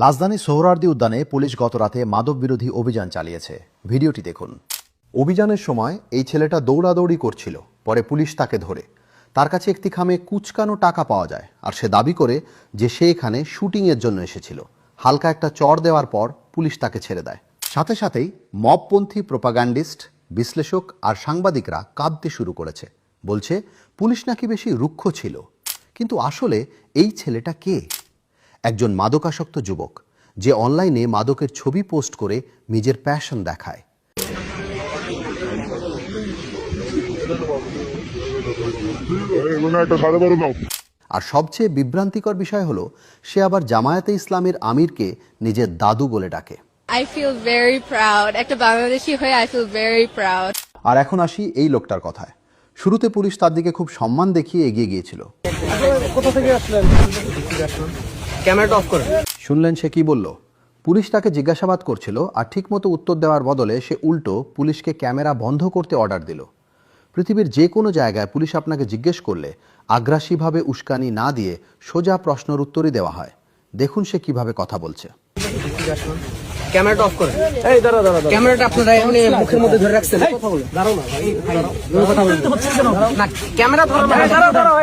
রাজধানী সোহরাওয়ার্দী উদ্যানে পুলিশ গতরাতে মাদক বিরোধী অভিযান চালিয়েছে। ভিডিওটি দেখুন। অভিযানের সময় এই ছেলেটা দৌড়াদৌড়ি করছিল। পরে পুলিশ তাকে ধরে। তার কাছে একটি খামে কুচকানো টাকা পাওয়া যায়, আর সে দাবি করে যে সে এখানে শুটিংয়ের জন্য এসেছিল। হালকা একটা চড় দেওয়ার পর পুলিশ তাকে ছেড়ে দেয়। সাথে সাথেই মবপন্থী প্রোপাগান্ডিস্ট, বিশ্লেষক আর সাংবাদিকরা কাঁদতে শুরু করেছে। বলছে পুলিশ নাকি বেশি রুক্ষ ছিল। কিন্তু আসলে এই ছেলেটা কে? একজন মাদকাসক্ত যুবক, যে অনলাইনে মাদকের ছবি পোস্ট করে নিজের প্যাশন দেখায়। আর সবচেয়ে বিভ্রান্তিকর বিষয় হলো, সে আবার জামায়াতে ইসলামের আমিরকে নিজের দাদু বলে ডাকে। I feel very proud. একটা বাংলাদেশী হয়ে I feel very proud. আর এখন আসি এই লোকটার কথায়। শুরুতে পুলিশ তার দিকে খুব সম্মান দেখিয়ে এগিয়ে গিয়েছিল। কোথা থেকে আসলেন? ক্যামেরাটা অফ করেন। শুনলেন সে কি বলল? পুলিশ তাকে জিজ্ঞাসাবাদ করছিল, আর ঠিকমতো উত্তর দেওয়ার বদলে সে উল্টো পুলিশকে ক্যামেরা বন্ধ করতে অর্ডার দিল। পৃথিবীর যে কোনো জায়গায় পুলিশ আপনাকে জিজ্ঞেস করলে আগ্রাসীভাবে উস্কানি না দিয়ে সোজা প্রশ্নের উত্তরই দেওয়া হয়। দেখুন সে কিভাবে কথা বলছে। ক্যামেরাটা অফ করেন। এই দাঁড়াও। ক্যামেরাটা আপনারা এমনি মুখের মধ্যে ধরে রাখছেন। দাঁড়াও না ভাই, কথা বলতে হচ্ছে কেন? না ক্যামেরা ধরো না। দাঁড়াও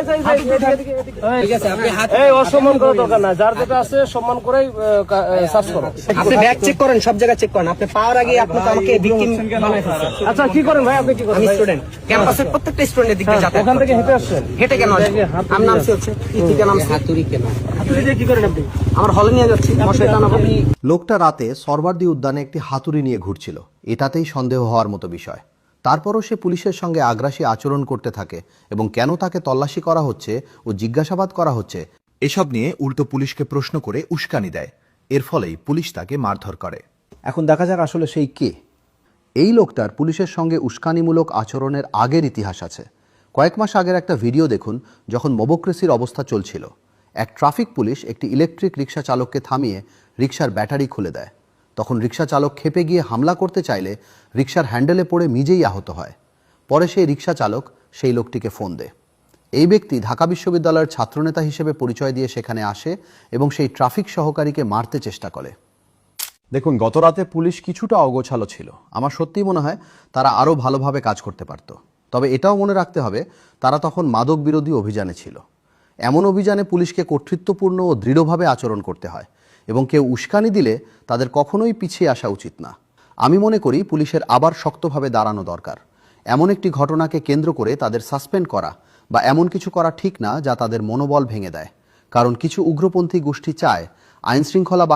ঠিক আছে, আপনি হাত এই অসম্মান করা দরকার না। যার যেটা আছে সম্মান করেই সার্চ করো। আপনি ব্যাগ চেক করেন, সব জায়গা চেক করেন। আপনি পাওয়ার আগে আপনি তো আমাকে ভিকটিম বানাই ফেলছেন। আচ্ছা কি করেন ভাই? আপনি কি করেন? আমি স্টুডেন্ট। ক্যাম্পাসের প্রত্যেকটা স্টুডেন্টের দিকে যাতে ওখান থেকে হেঁটে আসছেন। হেঁটে কেন আসছেন? আমার নাম হচ্ছে ইতিকা, নাম হাতুরি। কেন হাতুরি দিয়ে কি করেন আপনি? আমার হলে নিয়ে যাচ্ছি, মশাই টানাবো। লোকটা রাতে সোহরাওয়ার্দী উদ্যানে একটি হাতুড়ি নিয়ে ঘুরছিল। এটাতেই সন্দেহ হওয়ার মতো বিষয়। তারপরও সে পুলিশের সঙ্গে আগ্রাসী আচরণ করতে থাকে, এবং কেন তাকে তল্লাশি করা হচ্ছে ও জিজ্ঞাসাবাদ করা হচ্ছে এসব নিয়ে উল্টো পুলিশকে প্রশ্ন করে উস্কানি দেয়। এর ফলেই পুলিশ তাকে মারধর করে। এখন দেখা যাক আসলে সেই কে। এই লোকটার পুলিশের সঙ্গে উস্কানিমূলক আচরণের আগের ইতিহাস আছে। কয়েক মাস আগের একটা ভিডিও দেখুন, যখন মবক্রেসির অবস্থা চলছিল। এক ট্রাফিক পুলিশ একটি ইলেকট্রিক রিক্সা চালককে থামিয়ে রিক্সার ব্যাটারি খুলে দেয়। তখন রিক্সা চালক ক্ষেপে গিয়ে হামলা করতে চাইলে রিক্সার হ্যান্ডেলে পড়ে নিজেই আহত হয়। পরে সেই রিক্সা চালক সেই লোকটিকে ফোন দেয়। এই ব্যক্তি ঢাকা বিশ্ববিদ্যালয়ের ছাত্রনেতা হিসেবে পরিচয় দিয়ে সেখানে আসে এবং সেই ট্রাফিক সহকারীকে মারতে চেষ্টা করে। দেখুন, গতরাতে পুলিশ কিছুটা অগোছালো ছিল। আমার সত্যিই মনে হয় তারা আরও ভালোভাবে কাজ করতে পারত। তবে এটাও মনে রাখতে হবে, তারা তখন মাদক বিরোধী অভিযানে ছিল। এমন অভিযানে পুলিশকে কর্তৃত্বপূর্ণ ও দৃঢ়ভাবে আচরণ করতে হয়, এবং কেউ উস্কানি দিলে তাদের কখনোই পিছিয়ে আসা উচিত না। আমি মনে করি পুলিশের আবার শক্তভাবে দাঁড়ানো দরকার। এমন একটি ঘটনাকে কেন্দ্র করে তাদের সাসপেন্ড করা বা এমন কিছু করা ঠিক না যা তাদের মনোবল ভেঙে দেয়। কারণ কিছু উগ্রপন্থী গোষ্ঠী চায় আইনশৃঙ্খলা